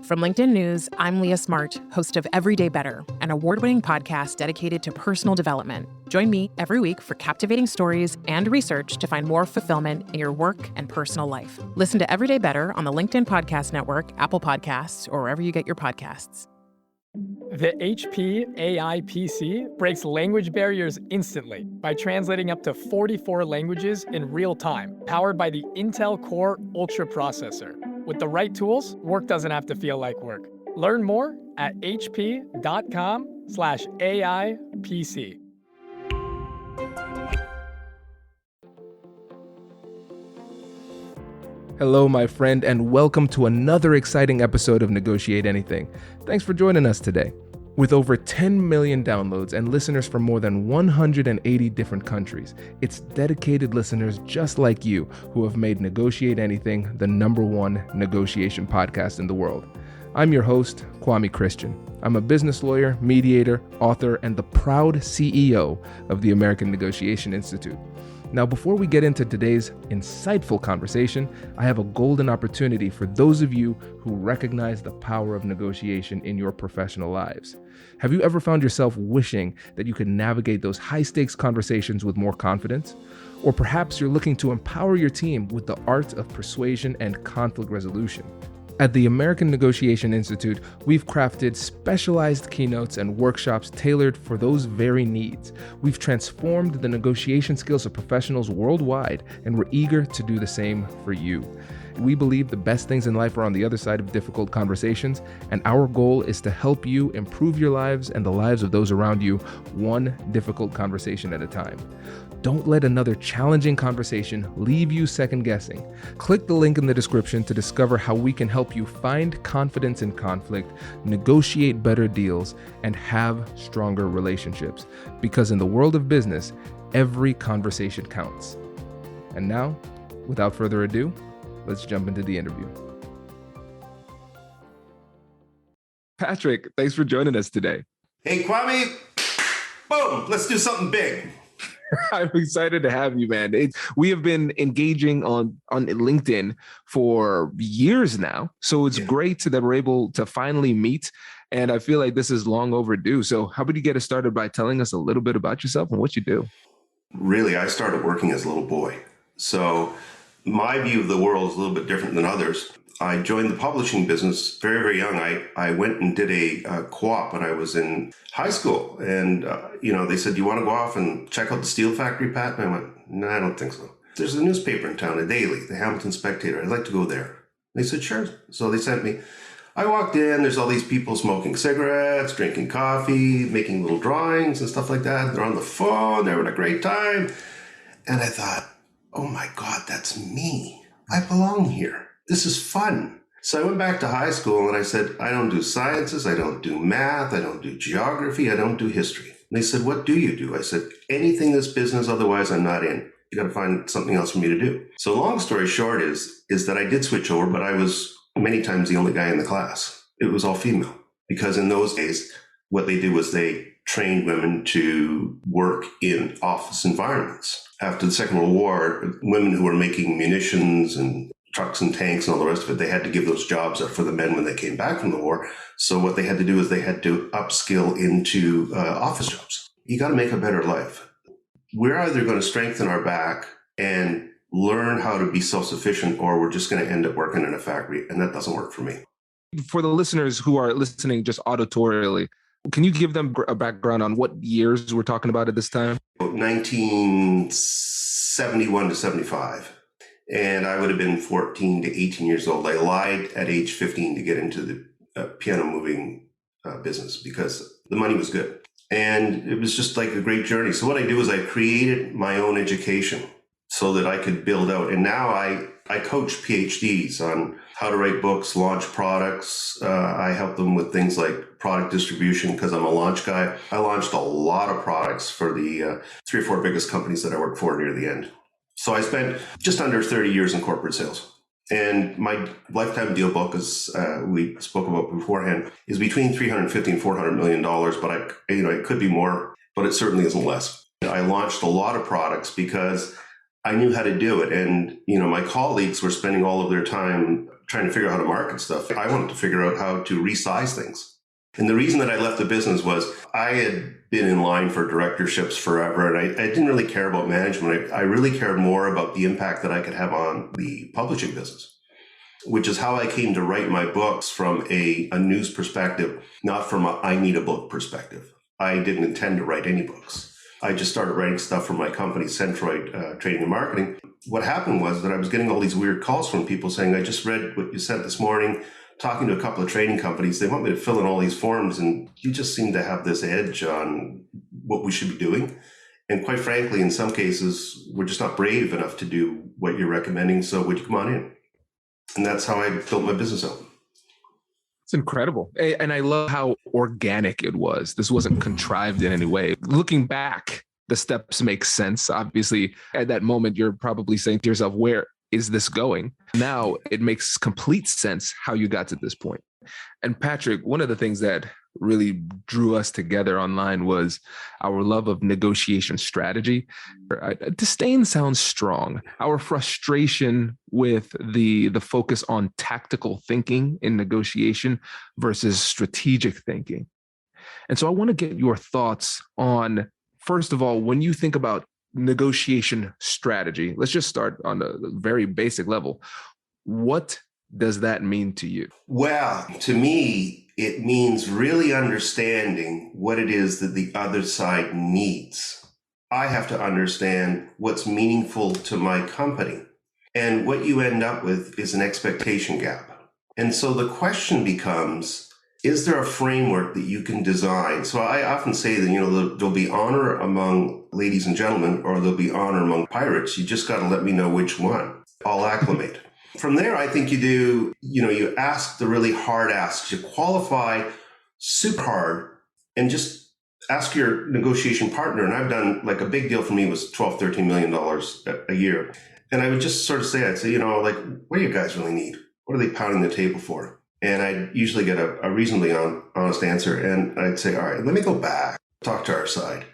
From LinkedIn News, I'm Leah Smart, host of Everyday Better, an award-winning podcast dedicated to personal development. Join me every week for captivating stories and research to find more fulfillment in your work and personal life. Listen to Everyday Better on the LinkedIn Podcast Network, Apple Podcasts, or wherever you get your podcasts. The HP AI PC breaks language barriers instantly by translating up to 44 languages in real time, powered by the Intel Core Ultra processor. With the right tools, work doesn't have to feel like work. Learn more at hp.com/AIPC. Hello, my friend, and welcome to another exciting episode of Negotiate Anything. Thanks for joining us today. With over 10 million downloads and listeners from more than 180 different countries, it's dedicated listeners just like you who have made Negotiate Anything the #1 negotiation podcast in the world. I'm your host, Kwame Christian. I'm a business lawyer, mediator, author, and the proud CEO of the American Negotiation Institute. Now, before we get into today's insightful conversation, I have a golden opportunity for those of you who recognize the power of negotiation in your professional lives. Have you ever found yourself wishing that you could navigate those high-stakes conversations with more confidence? Or perhaps you're looking to empower your team with the art of persuasion and conflict resolution. At the American Negotiation Institute, we've crafted specialized keynotes and workshops tailored for those very needs. We've transformed the negotiation skills of professionals worldwide, and we're eager to do the same for you. We believe the best things in life are on the other side of difficult conversations, and our goal is to help you improve your lives and the lives of those around you, one difficult conversation at a time. Don't let another challenging conversation leave you second-guessing. Click the link in the description to discover how we can help you find confidence in conflict, negotiate better deals, and have stronger relationships. Because in the world of business, every conversation counts. And now, without further ado, let's jump into the interview. Patrick, thanks for joining us today. Hey, Kwame. Boom. Let's do something big. I'm excited to have you, man. We have been engaging on LinkedIn for years now. So it's great that we're able to finally meet. And I feel like this is long overdue. So how about you get us started by telling us a little bit about yourself and what you do? Really, I started working as a little boy. So my view of the world is a little bit different than others. I joined the publishing business very, very young. I went and did a co-op when I was in high school. And, they said, do you want to go off and check out the steel factory, Pat? And I went, no, I don't think so. There's a newspaper in town, a daily, the Hamilton Spectator. I'd like to go there. They said, sure. So they sent me. I walked in. There's all these people smoking cigarettes, drinking coffee, making little drawings and stuff like that. They're on the phone. They're having a great time. And I thought, oh, my God, that's me. I belong here. This is fun. So I went back to high school and I said, I don't do sciences, I don't do math, I don't do geography, I don't do history. And they said, what do you do? I said, anything this business, otherwise I'm not in. You got to find something else for me to do. So long story short is that I did switch over, but I was many times the only guy in the class. It was all female. Because in those days, what they did was they trained women to work in office environments. After the Second World War, women who were making munitions and trucks and tanks and all the rest of it, they had to give those jobs up for the men when they came back from the war. So what they had to do is they had to upskill into office jobs. You got to make a better life. We're either going to strengthen our back and learn how to be self-sufficient, or we're just going to end up working in a factory. And that doesn't work for me. For the listeners who are listening just auditorially, can you give them a background on what years we're talking about at this time? 1971 to 75. And I would have been 14 to 18 years old. I lied at age 15 to get into the piano moving business because the money was good. And it was just like a great journey. So what I do is I created my own education so that I could build out. And now I coach PhDs on how to write books, launch products. I help them with things like product distribution because I'm a launch guy. I launched a lot of products for the 3 or 4 biggest companies that I worked for near the end. So I spent just under 30 years in corporate sales. And my lifetime deal book, as we spoke about beforehand, is between $350 and $400 million. But it could be more, but it certainly isn't less. I launched a lot of products because I knew how to do it. And, my colleagues were spending all of their time trying to figure out how to market stuff. I wanted to figure out how to resize things. And the reason that I left the business was I had been in line for directorships forever, and I didn't really care about management. I really cared more about the impact that I could have on the publishing business, which is how I came to write my books from a news perspective, not from a I need a book perspective. I didn't intend to write any books. I just started writing stuff for my company, Centroid Trading and Marketing. What happened was that I was getting all these weird calls from people saying, I just read what you sent this morning, talking to a couple of trading companies. They want me to fill in all these forms, and you just seem to have this edge on what we should be doing. And quite frankly, in some cases, we're just not brave enough to do what you're recommending. So would you come on in? And that's how I built my business out. It's incredible. And I love how organic it was. This wasn't contrived in any way. Looking back, the steps make sense. Obviously, at that moment, you're probably saying to yourself, where is this going? Now it makes complete sense how you got to this point. And Patrick, one of the things that really drew us together online was our love of negotiation strategy. Disdain sounds strong. Our frustration with the focus on tactical thinking in negotiation versus strategic thinking. And so I want to get your thoughts on, first of all, when you think about negotiation strategy, let's just start on a very basic level. What does that mean to you? Well, to me, it means really understanding what it is that the other side needs. I have to understand what's meaningful to my company. And what you end up with is an expectation gap. And so the question becomes, is there a framework that you can design? So I often say that, there'll be honor among ladies and gentlemen, or there'll be honor among pirates. You just got to let me know which one. I'll acclimate. From there, I think you ask the really hard asks. You qualify super hard and just ask your negotiation partner. And I've done, like, a big deal for me was $12, $13 million a year. And I would just sort of say, what do you guys really need? What are they pounding the table for? And I'd usually get a reasonably honest answer. And I'd say, all right, let me go back, talk to our side.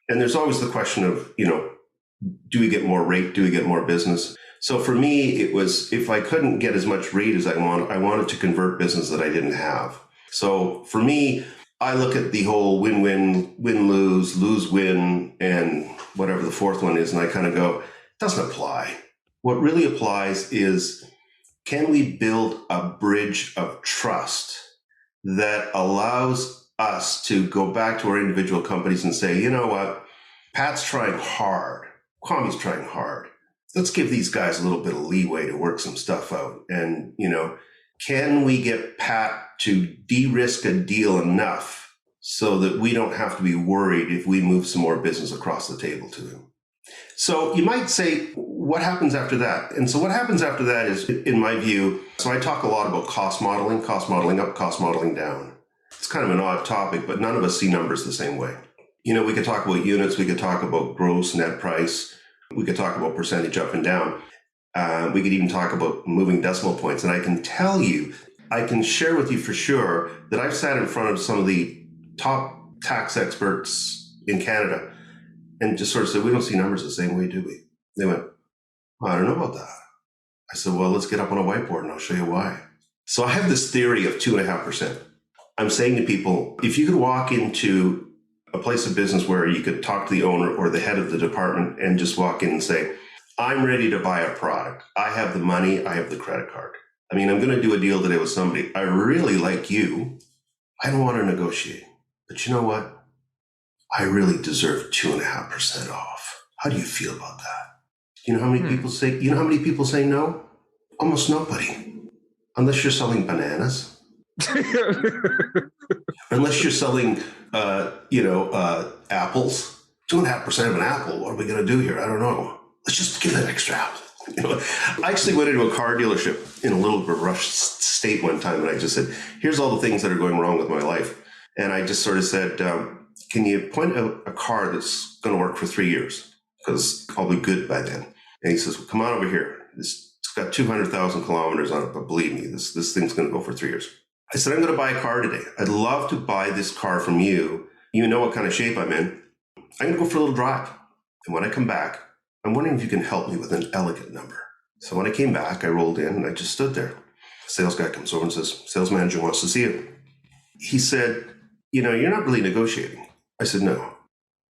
And there's always the question of, do we get more rate? Do we get more business? So for me, it was, if I couldn't get as much rate as I wanted to convert business that I didn't have. So for me, I look at the whole win-win, win-lose, lose-win, and whatever the fourth one is, and I kind of go, it doesn't apply. What really applies is, can we build a bridge of trust that allows us to go back to our individual companies and say, you know what, Pat's trying hard, Kwame's trying hard. Let's give these guys a little bit of leeway to work some stuff out. And, can we get Pat to de-risk a deal enough so that we don't have to be worried if we move some more business across the table to him? So you might say, what happens after that? And so what happens after that is, in my view, so I talk a lot about cost modeling up, cost modeling down. It's kind of an odd topic, but none of us see numbers the same way. We could talk about units, we could talk about gross net price, we could talk about percentage up and down. We could even talk about moving decimal points. And I can tell you, I can share with you for sure that I've sat in front of some of the top tax experts in Canada and just sort of said, we don't see numbers the same way, do we? They went, I don't know about that. I said, well, let's get up on a whiteboard and I'll show you why. So I have this theory of 2.5%. I'm saying to people, if you could walk into a place of business where you could talk to the owner or the head of the department and just walk in and say, I'm ready to buy a product. I have the money. I have the credit card. I'm going to do a deal today with somebody. I really like you. I don't want to negotiate. But you know what? I really deserve 2.5% off. How do you feel about that? You know how many people say no? Almost nobody. Unless you're selling bananas. Unless you're selling, apples. 2.5% of an apple. What are we going to do here? I don't know. Let's just give an extra apple. I actually went into a car dealership in a little bit of a rushed state one time, and I just said, here's all the things that are going wrong with my life. And I just sort of said, can you point out a car that's going to work for 3 years? Because I'll be good by then. And he says, well, come on over here. It's got 200,000 kilometers on it, but believe me, this thing's going to go for 3 years. I said, I'm going to buy a car today. I'd love to buy this car from you. You know what kind of shape I'm in. I'm going to go for a little drive. And when I come back, I'm wondering if you can help me with an elegant number. So when I came back, I rolled in and I just stood there. Sales guy comes over and says, sales manager wants to see you. He said, you're not really negotiating. I said, no.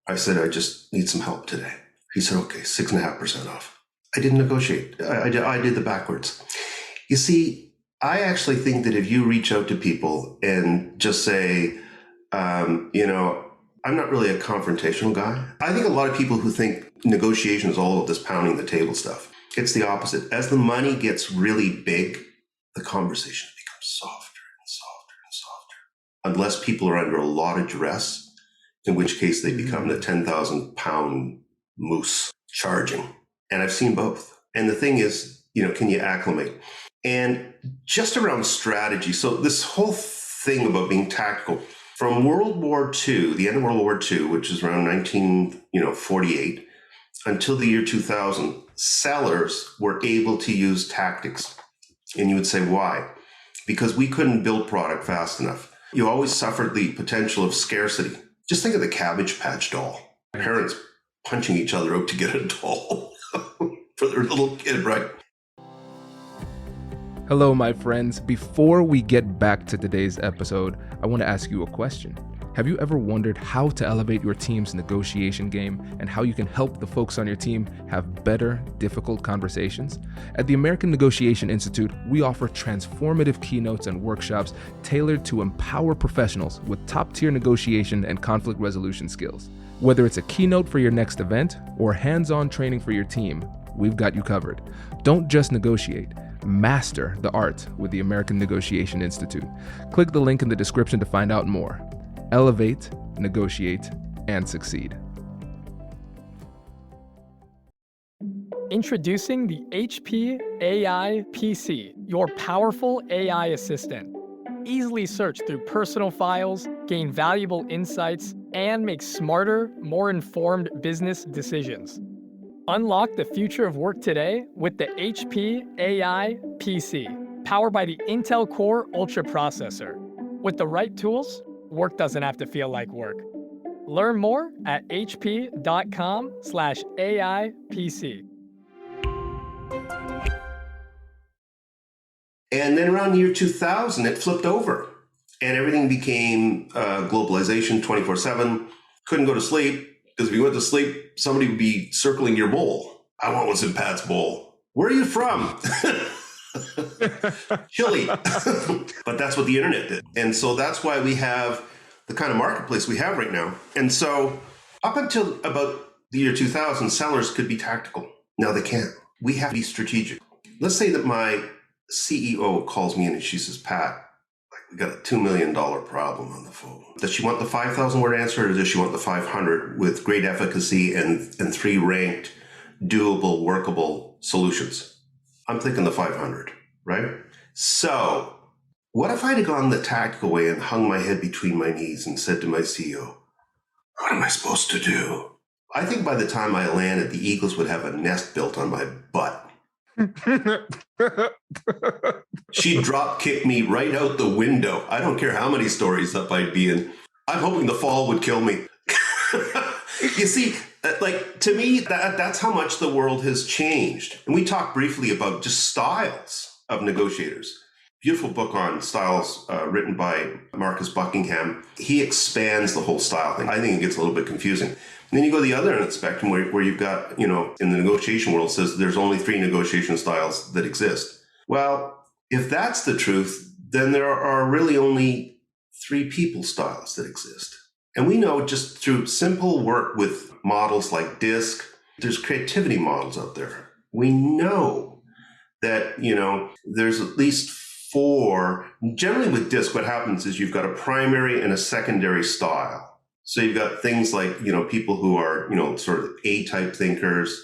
I said, I just need some help today. He said, okay, 6.5% off. I didn't negotiate. I did the backwards. You see, I actually think that if you reach out to people and just say, I'm not really a confrontational guy. I think a lot of people who think negotiation is all of this pounding the table stuff. It's the opposite. As the money gets really big, the conversation becomes softer and softer and softer. Unless people are under a lot of duress, in which case they become the 10,000 pound moose charging. And I've seen both. And the thing is, can you acclimate? And just around strategy. So this whole thing about being tactical, from World War II, the end of World War II, which is around 1948, until the year 2000, sellers were able to use tactics. And you would say, why? Because we couldn't build product fast enough. You always suffered the potential of scarcity. Just think of the Cabbage Patch doll. Parents punching each other out to get a doll for their little kid, right? Hello, my friends. Before we get back to today's episode, I want to ask you a question. Have you ever wondered how to elevate your team's negotiation game and how you can help the folks on your team have better, difficult conversations? At the American Negotiation Institute, we offer transformative keynotes and workshops tailored to empower professionals with top-tier negotiation and conflict resolution skills. Whether it's a keynote for your next event or hands-on training for your team, we've got you covered. Don't just negotiate. Master the art with the American Negotiation Institute. Click the link in the description to find out more. Elevate, negotiate, and succeed. Introducing the HP AI PC, your powerful AI assistant. Easily search through personal files, gain valuable insights, and make smarter, more informed business decisions. Unlock the future of work today with the HP AI PC, powered by the Intel Core Ultra processor. With the right tools, work doesn't have to feel like work. Learn more at hp.com/AIPC. And then around year 2000, it flipped over and everything became globalization 24/7. Couldn't go to sleep because if you went to sleep, somebody would be circling your bowl. I want what's in Pat's bowl. Where are you from? Chile. But that's what the internet did. And so that's why we have the kind of marketplace we have right now. And so up until about the year 2000, sellers could be tactical. Now they can't. We have to be strategic. Let's say that my CEO calls me in and she says, Pat, we got a $2 million problem on the phone. Does she want the 5,000 word answer or does she want the 500 with great efficacy and 3 ranked, doable, workable solutions? I'm thinking the 500, right? So what if I'd have gone the tactical way and hung my head between my knees and said to my CEO, what am I supposed to do? I think by the time I landed, the Eagles would have a nest built on my butt. She'd drop kick me right out the window. I don't care how many stories up I'd be in. I'm hoping the fall would kill me. You see, like to me, that's how much the world has changed. And we talked briefly about just styles of negotiators. Beautiful book on styles written by Marcus Buckingham. He expands the whole style thing. I think it gets a little bit confusing. And then you go the other end of the spectrum where you've got, in the negotiation world says there's only 3 negotiation styles that exist. Well, if that's the truth, then there are really only 3 people styles that exist. And we know just through simple work with models like DISC, there's creativity models out there. We know that, there's at least 4. Generally with DISC, what happens is you've got a primary and a secondary style. So you've got things like, people who are, sort of A-type thinkers.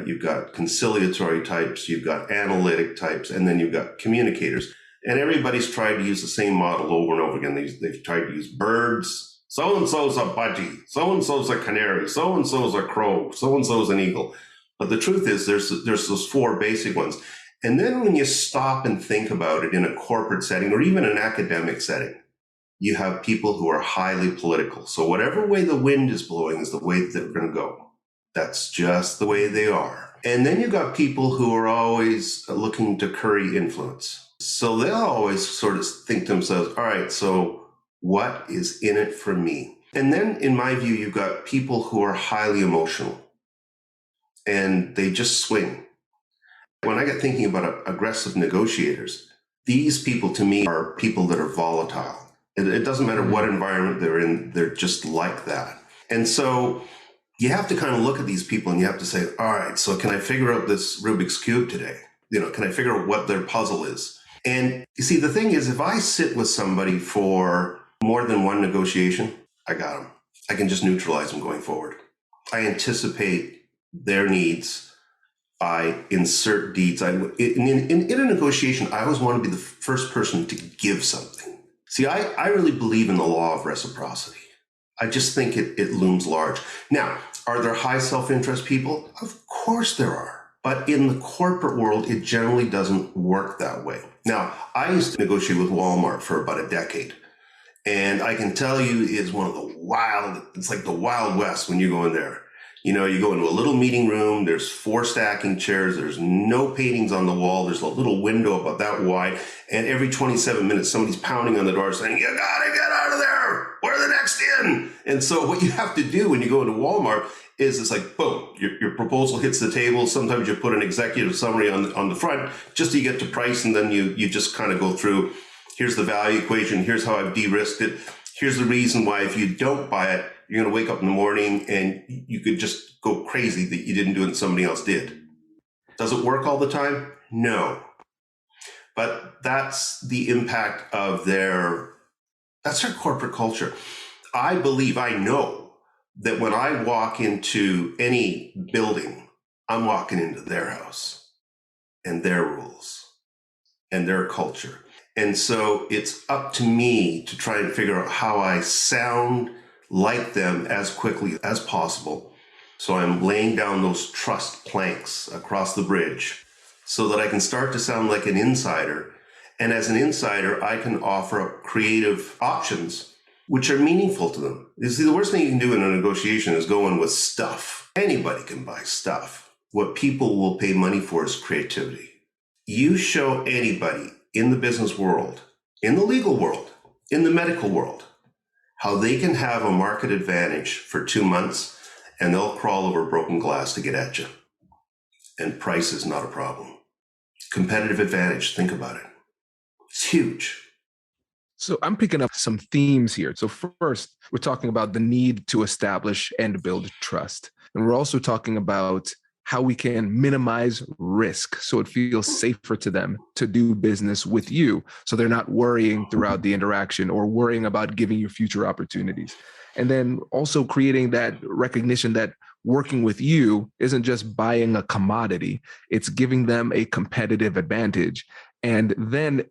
You've got conciliatory types. You've got analytic types. And then you've got communicators. And everybody's tried to use the same model over and over again. They've tried to use birds. So-and-so's a budgie. So-and-so's a canary. So-and-so's a crow. So-and-so's an eagle. But the truth is there's those 4 basic ones. And then when you stop and think about it in a corporate setting or even an academic setting, you have people who are highly political. So whatever way the wind is blowing is the way that they're going to go. That's just the way they are. And then you've got people who are always looking to curry influence. So they'll always sort of think to themselves, all right, so what is in it for me? And then in my view, you've got people who are highly emotional and they just swing. When I get thinking about aggressive negotiators, these people to me are people that are volatile. It doesn't matter what environment they're in, they're just like that. And so you have to kind of look at these people and you have to say, all right, so can I figure out this Rubik's Cube today? Can I figure out what their puzzle is? And you see, the thing is, if I sit with somebody for more than one negotiation, I got them. I can just neutralize them going forward. I anticipate their needs. I insert deeds. In a negotiation, I always want to be the first person to give something. See, I really believe in the law of reciprocity. I just think it looms large. Now, are there high self-interest people? Of course there are. But in the corporate world, it generally doesn't work that way. Now, I used to negotiate with Walmart for about a decade. And I can tell you it's it's like the Wild West when you go in there. You go into a little meeting room, there's 4 stacking chairs, there's no paintings on the wall, there's a little window about that wide, and every 27 minutes somebody's pounding on the door saying, you gotta get out of there, we're the next in. And so what you have to do when you go into Walmart is it's like, boom, your proposal hits the table. Sometimes you put an executive summary on the front just to get to price, and then you just kind of go through, here's the value equation, here's how I've de-risked it, here's the reason why if you don't buy it, you're going to wake up in the morning and you could just go crazy that you didn't do it and somebody else did. Does it work all the time? No. But that's the impact of that's their corporate culture. I know that when I walk into any building, I'm walking into their house and their rules and their culture. And so it's up to me to try and figure out how I sound like them as quickly as possible. So I'm laying down those trust planks across the bridge so that I can start to sound like an insider. And as an insider, I can offer up creative options which are meaningful to them. You see, the worst thing you can do in a negotiation is go in with stuff. Anybody can buy stuff. What people will pay money for is creativity. You show anybody in the business world, in the legal world, in the medical world, how they can have a market advantage for 2 months and they'll crawl over broken glass to get at you. And price is not a problem. Competitive advantage, think about it. It's huge. So I'm picking up some themes here. So first, we're talking about the need to establish and build trust. And we're also talking about how we can minimize risk so it feels safer to them to do business with you. So they're not worrying throughout the interaction or worrying about giving you future opportunities. And then also creating that recognition that working with you isn't just buying a commodity, it's giving them a competitive advantage. And then,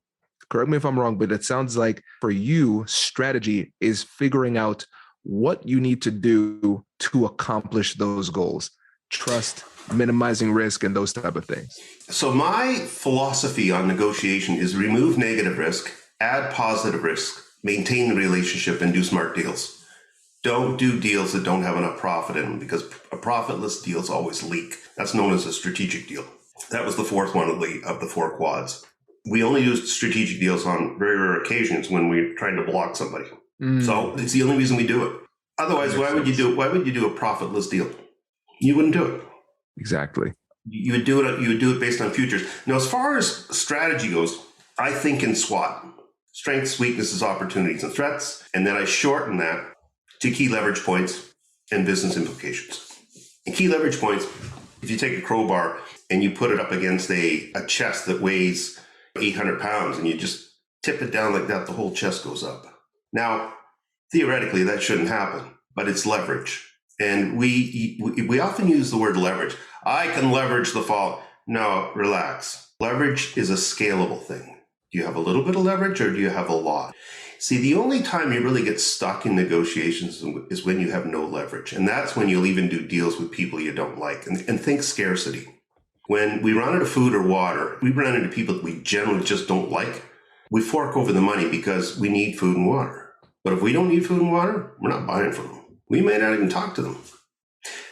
correct me if I'm wrong, but it sounds like for you, strategy is figuring out what you need to do to accomplish those goals. Trust, minimizing risk, and those type of things. So my philosophy on negotiation is remove negative risk, add positive risk, maintain the relationship, and do smart deals. Don't do deals that don't have enough profit in them, because profitless deals always leak. That's known as a strategic deal. That was the fourth one of the 4 quads. We only use strategic deals on very rare occasions when we're trying to block somebody. So it's the only reason we do it. Otherwise, why would you do it? Why would you do a profitless deal? You wouldn't do it. Exactly. You would do it based on futures. Now, as far as strategy goes, I think in SWOT: strengths, weaknesses, opportunities, and threats. And then I shorten that to key leverage points and business implications. And key leverage points, if you take a crowbar and you put it up against a chest that weighs 800 pounds and you just tip it down like that, the whole chest goes up. Now, theoretically, that shouldn't happen, but it's leverage. And we often use the word leverage. I can leverage the fall. No, relax. Leverage is a scalable thing. Do you have a little bit of leverage or do you have a lot? See, the only time you really get stuck in negotiations is when you have no leverage. And that's when you'll even do deals with people you don't like. And think scarcity. When we run out of food or water, we run into people that we generally just don't like. We fork over the money because we need food and water. But if we don't need food and water, we're not buying from them. We may not even talk to them.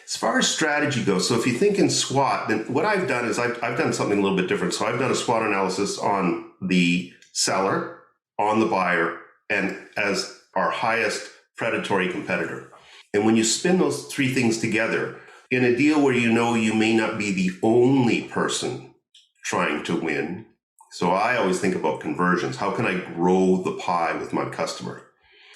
As far as strategy goes, so if you think in SWOT, then what I've done is I've done something a little bit different. So I've done a SWOT analysis on the seller, on the buyer, and as our highest predatory competitor. And when you spin those three things together, in a deal where you know you may not be the only person trying to win, so I always think about conversions. How can I grow the pie with my customer?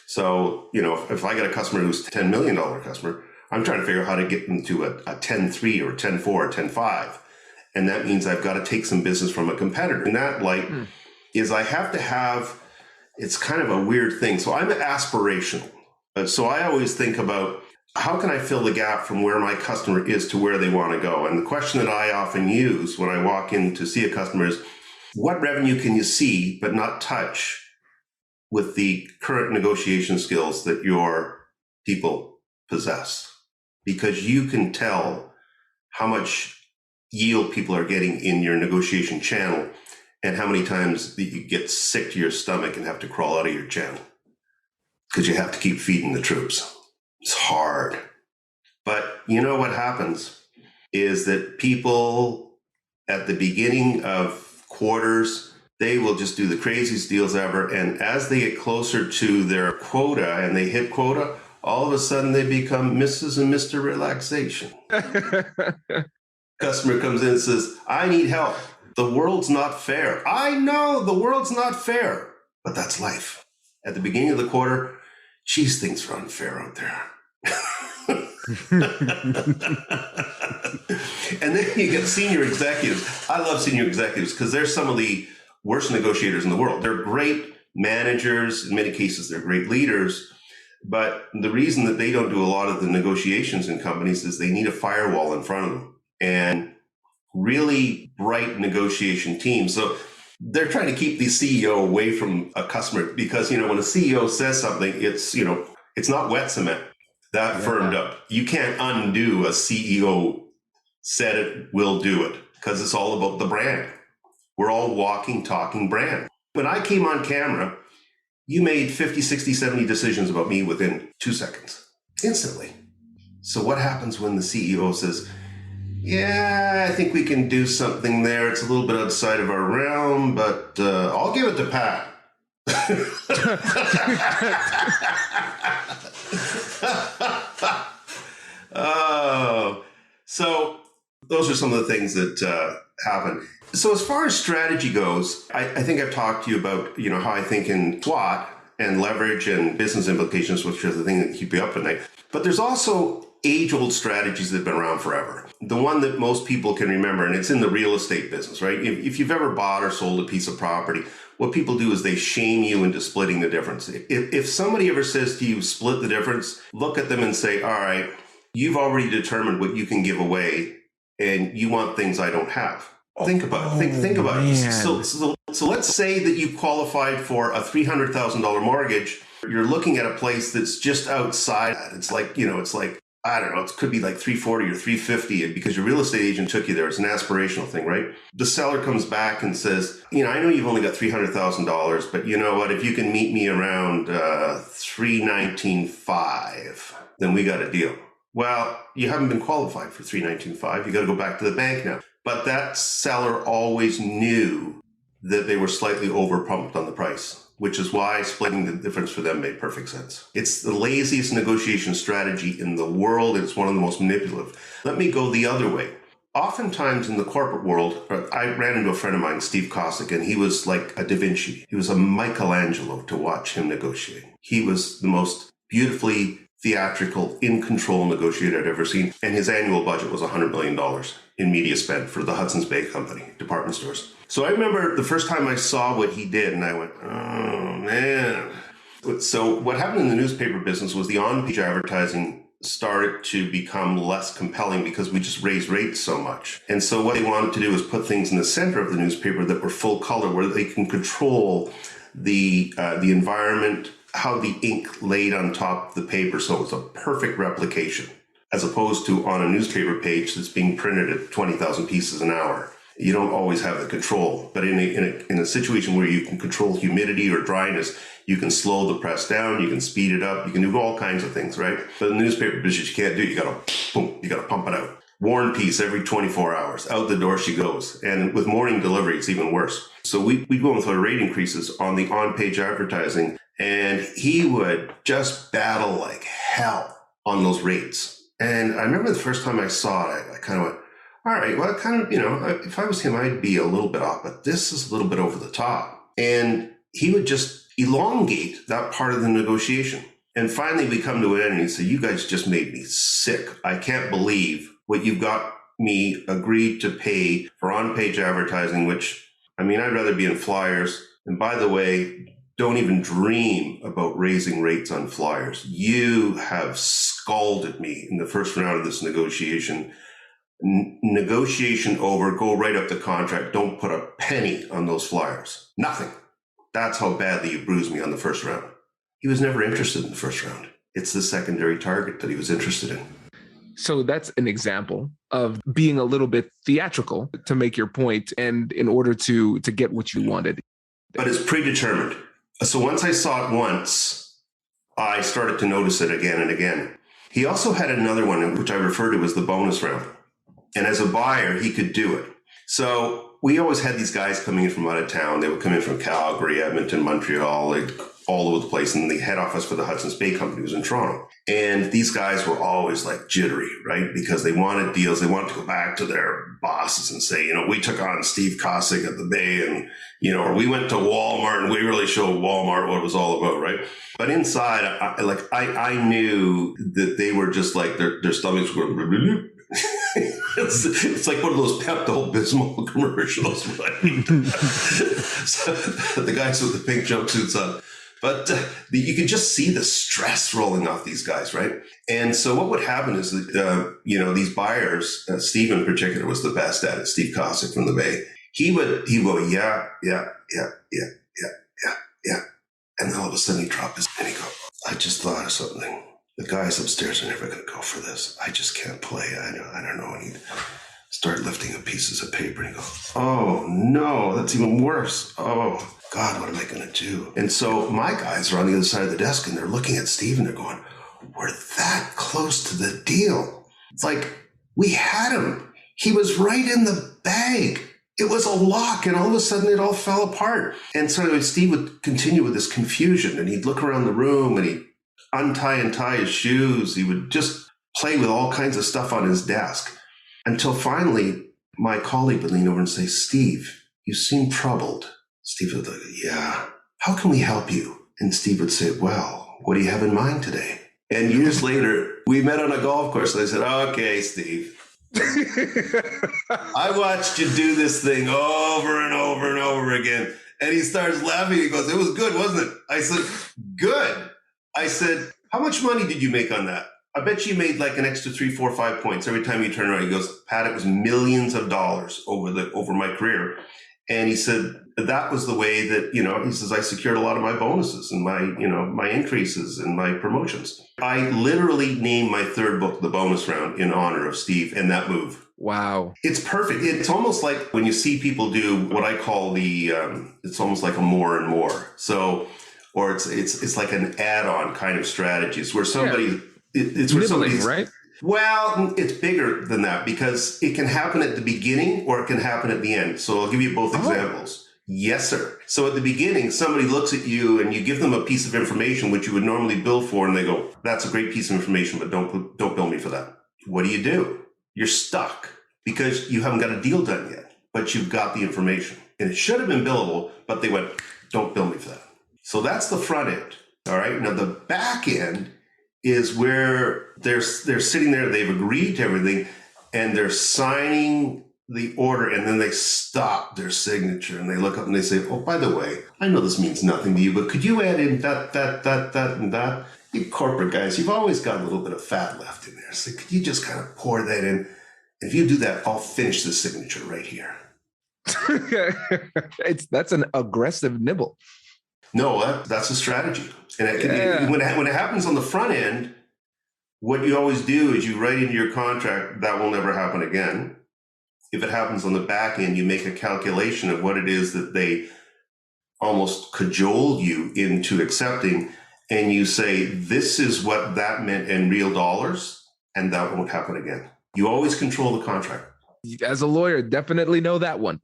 So, if I get a customer who's a $10 million customer, I'm trying to figure out how to get them to a 10.3 or 10.4 or 10.5. And that means I've got to take some business from a competitor. And that is I have to have, it's kind of a weird thing. So I'm aspirational. So I always think about how can I fill the gap from where my customer is to where they want to go? And the question that I often use when I walk in to see a customer is, what revenue can you see but not touch with the current negotiation skills that your people possess? Because you can tell how much yield people are getting in your negotiation channel and how many times that you get sick to your stomach and have to crawl out of your channel because you have to keep feeding the troops. It's hard. But you know what happens is that people at the beginning of quarters, they will just do the craziest deals ever. And as they get closer to their quota and they hit quota, all of a sudden they become Mrs. and Mr. Relaxation. Customer comes in and says, I need help. The world's not fair. I know the world's not fair, but that's life. At the beginning of the quarter, geez, things are unfair out there. And then you get senior executives. I love senior executives because they're some of the worst negotiators in the world. They're great managers. In many cases, they're great leaders. But the reason that they don't do a lot of the negotiations in companies is they need a firewall in front of them and really bright negotiation teams. So they're trying to keep the CEO away from a customer because, when a CEO says something, it's not wet cement. That firmed up. You can't undo a CEO said it, will do it, because it's all about the brand. We're all walking, talking brand. When I came on camera, you made 50, 60, 70 decisions about me within 2 seconds, instantly. So what happens when the CEO says, yeah, I think we can do something there. It's a little bit outside of our realm, but I'll give it to Pat. Oh, so those are some of the things that happen. So as far as strategy goes, I think I've talked to you about, how I think in SWOT and leverage and business implications, which are the thing that keep you up at night. But there's also age-old strategies that have been around forever. The one that most people can remember, and it's in the real estate business, right? If you've ever bought or sold a piece of property, what people do is they shame you into splitting the difference. If somebody ever says to you, split the difference, look at them and say, all right, you've already determined what you can give away, and you want things I don't have. Think about it. Think about it. So let's say that you qualified for a $300,000 mortgage. You're looking at a place that's just outside. It's like, I don't know, it could be like 340 or 350 because your real estate agent took you there. It's an aspirational thing, right? The seller comes back and says, I know you've only got $300,000, but you know what? If you can meet me around 319.5, then we got a deal. Well, you haven't been qualified for 319.5. You got to go back to the bank now. But that seller always knew that they were slightly overpumped on the price, which is why splitting the difference for them made perfect sense. It's the laziest negotiation strategy in the world. It's one of the most manipulative. Let me go the other way. Oftentimes in the corporate world, I ran into a friend of mine, Steve Kosick, and he was like a Da Vinci. He was a Michelangelo to watch him negotiate. He was the most beautifully theatrical, in-control negotiator I'd ever seen. And his annual budget was $100 million in media spend for the Hudson's Bay Company, department stores. So I remember the first time I saw what he did, and I went, oh, man. So what happened in the newspaper business was the on-page advertising started to become less compelling because we just raised rates so much. And so what they wanted to do is put things in the center of the newspaper that were full color, where they can control the environment, how the ink laid on top of the paper. So it was a perfect replication, as opposed to on a newspaper page that's being printed at 20,000 pieces an hour. You don't always have the control, but in a situation where you can control humidity or dryness, you can slow the press down, you can speed it up, you can do all kinds of things, right? But in the newspaper business, you can't do it. You gotta pump it out. War and Peace every 24 hours. Out the door she goes. And with morning delivery, it's even worse. So we'd go with our rate increases on the on-page advertising, and he would just battle like hell on those rates. And I remember the first time I saw it, I kind of went, all right, well, kind of, if I was him, I'd be a little bit off, but this is a little bit over the top. And he would just elongate that part of the negotiation. And finally, we come to an end and he said, you guys just made me sick. I can't believe what you've got me agreed to pay for on-page advertising, which, I'd rather be in flyers. And by the way, don't even dream about raising rates on flyers. You have scalded me in the first round of this negotiation. Negotiation over, go right up the contract. Don't put a penny on those flyers. Nothing. That's how badly you bruised me on the first round. He was never interested in the first round. It's the secondary target that he was interested in. So that's an example of being a little bit theatrical to make your point and in order to get what you wanted. But it's predetermined. So once I saw it once, I started to notice it again and again. He also had another one, which I refer to as the bonus round. And as a buyer, he could do it. So we always had these guys coming in from out of town. They would come in from Calgary, Edmonton, Montreal, all over the place. And the head office for the Hudson's Bay Company was in Toronto. And these guys were always like jittery, right? Because they wanted deals. They wanted to go back to their bosses and say, we took on Steve Cossack at the Bay and, or we went to Walmart and we really showed Walmart what it was all about, right? But inside, I knew that they were just like their stomachs were. It's like one of those Pepto-Bismol commercials, right? So the guys with the pink jumpsuits on. But you could just see the stress rolling off these guys, right? And so what would happen is that, these buyers, Steve in particular was the best at it, Steve Cossack from the Bay. He'd go, yeah. And then all of a sudden he'd drop his and he'd go, I just thought of something. The guys upstairs are never going to go for this. I just can't play. I don't know. And he'd start lifting up pieces of paper and he'd go, oh, no, that's even worse. Oh, God, what am I going to do? And so my guys are on the other side of the desk and they're looking at Steve and they're going, we're that close to the deal. It's like, we had him. He was right in the bag. It was a lock, and all of a sudden it all fell apart. And so Steve would continue with this confusion, and he'd look around the room, and he'd untie and tie his shoes. He would just play with all kinds of stuff on his desk, until finally my colleague would lean over and say, Steve, you seem troubled. Steve would look, yeah. How can we help you? And Steve would say, well, what do you have in mind today? And years later, we met on a golf course, and I said, okay, Steve. I watched you do this thing over and over and over again. And he starts laughing. He goes, it was good, wasn't it? I said, good. I said, how much money did you make on that? I bet you made like an extra 3, 4, 5 points every time you turn around. He goes, Pat, it was millions of dollars over my career. And he said, that was the way that, he says, I secured a lot of my bonuses and my increases and my promotions. I literally named my third book, The Bonus Round, in honor of Steve and that move. Wow. It's perfect. It's almost like when you see people do what I call it's almost like a more and more. So, or it's like an add-on kind of strategy. It's where somebody, it's where somebody's, right? Well, it's bigger than that because it can happen at the beginning or it can happen at the end. So I'll give you both examples. Yes, sir. So at the beginning, somebody looks at you and you give them a piece of information which you would normally bill for, and they go, that's a great piece of information, but don't bill me for that. What do? You're stuck because you haven't got a deal done yet, but you've got the information. And it should have been billable, but they went, don't bill me for that. So that's the front end. All right. Now the back end is where they're sitting there, they've agreed to everything, and they're signing the order, and then they stop their signature, and they look up and they say, oh, by the way, I know this means nothing to you, but could you add in that, and that? You corporate guys, you've always got a little bit of fat left in there. So could you just kind of pour that in? If you do that, I'll finish the signature right here. That's an aggressive nibble. No, that's a strategy. And when it happens on the front end, what you always do is you write into your contract, that will never happen again. If it happens on the back end, you make a calculation of what it is that they almost cajoled you into accepting. And you say, this is what that meant in real dollars, and that won't happen again. You always control the contract. As a lawyer, definitely know that one.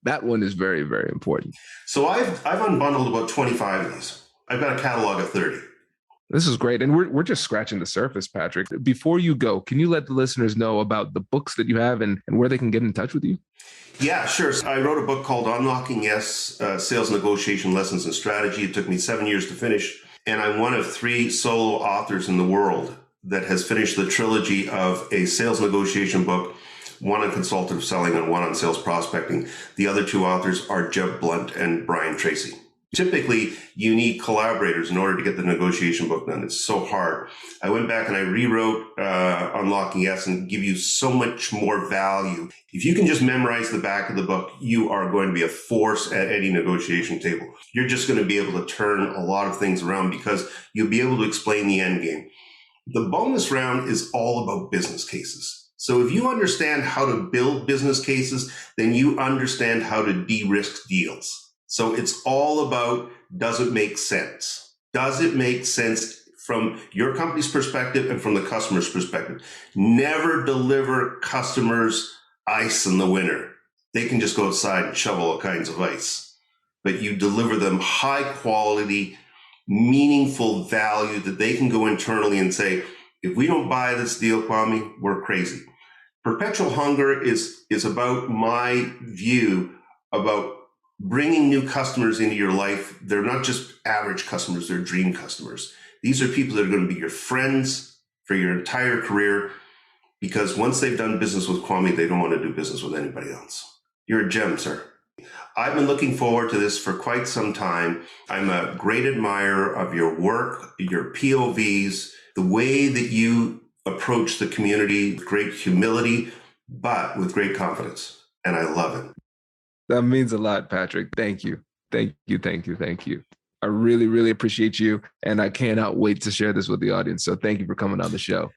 That one is very, very important. So I've unbundled about 25 of these. I've got a catalog of 30. This is great. And we're just scratching the surface, Patrick. Before you go, can you let the listeners know about the books that you have and where they can get in touch with you? Yeah, sure. So I wrote a book called Unlocking Yes, Sales Negotiation Lessons and Strategy. It took me 7 years to finish. And I'm one of 3 solo authors in the world that has finished the trilogy of a sales negotiation book, one on consultative selling and one on sales prospecting. The other 2 authors are Jeb Blunt and Brian Tracy. Typically, you need collaborators in order to get the negotiation book done. It's so hard. I went back and I rewrote Unlocking Yes and give you so much more value. If you can just memorize the back of the book, you are going to be a force at any negotiation table. You're just going to be able to turn a lot of things around because you'll be able to explain the end game. The bonus round is all about business cases. So if you understand how to build business cases, then you understand how to de-risk deals. So it's all about, does it make sense? Does it make sense from your company's perspective and from the customer's perspective? Never deliver customers ice in the winter. They can just go outside and shovel all kinds of ice. But you deliver them high quality, meaningful value that they can go internally and say, if we don't buy this deal, Kwame, we're crazy. Perpetual hunger is about my view about bringing new customers into your life. They're not just average customers, they're dream customers. These are people that are going to be your friends for your entire career, because once they've done business with Kwame, they don't want to do business with anybody else. You're a gem, sir. I've been looking forward to this for quite some time. I'm a great admirer of your work, your POVs, the way that you approach the community with great humility, but with great confidence. And I love it. That means a lot, Patrick. Thank you. Thank you. Thank you. Thank you. I really, really appreciate you. And I cannot wait to share this with the audience. So thank you for coming on the show.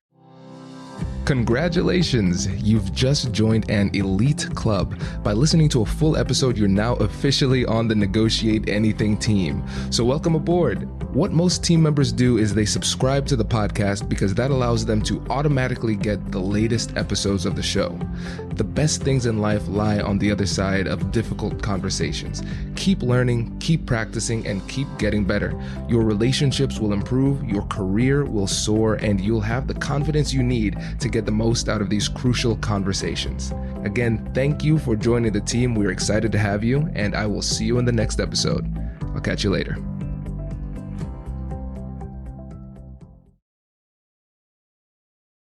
Congratulations, you've just joined an elite club. By listening to a full episode, you're now officially on the Negotiate Anything team. So welcome aboard. What most team members do is they subscribe to the podcast because that allows them to automatically get the latest episodes of the show. The best things in life lie on the other side of difficult conversations. Keep learning, keep practicing, and keep getting better. Your relationships will improve, your career will soar, and you'll have the confidence you need to get the most out of these crucial conversations. Again, thank you for joining the team. We're excited to have you, and I will see you in the next episode. I'll catch you later.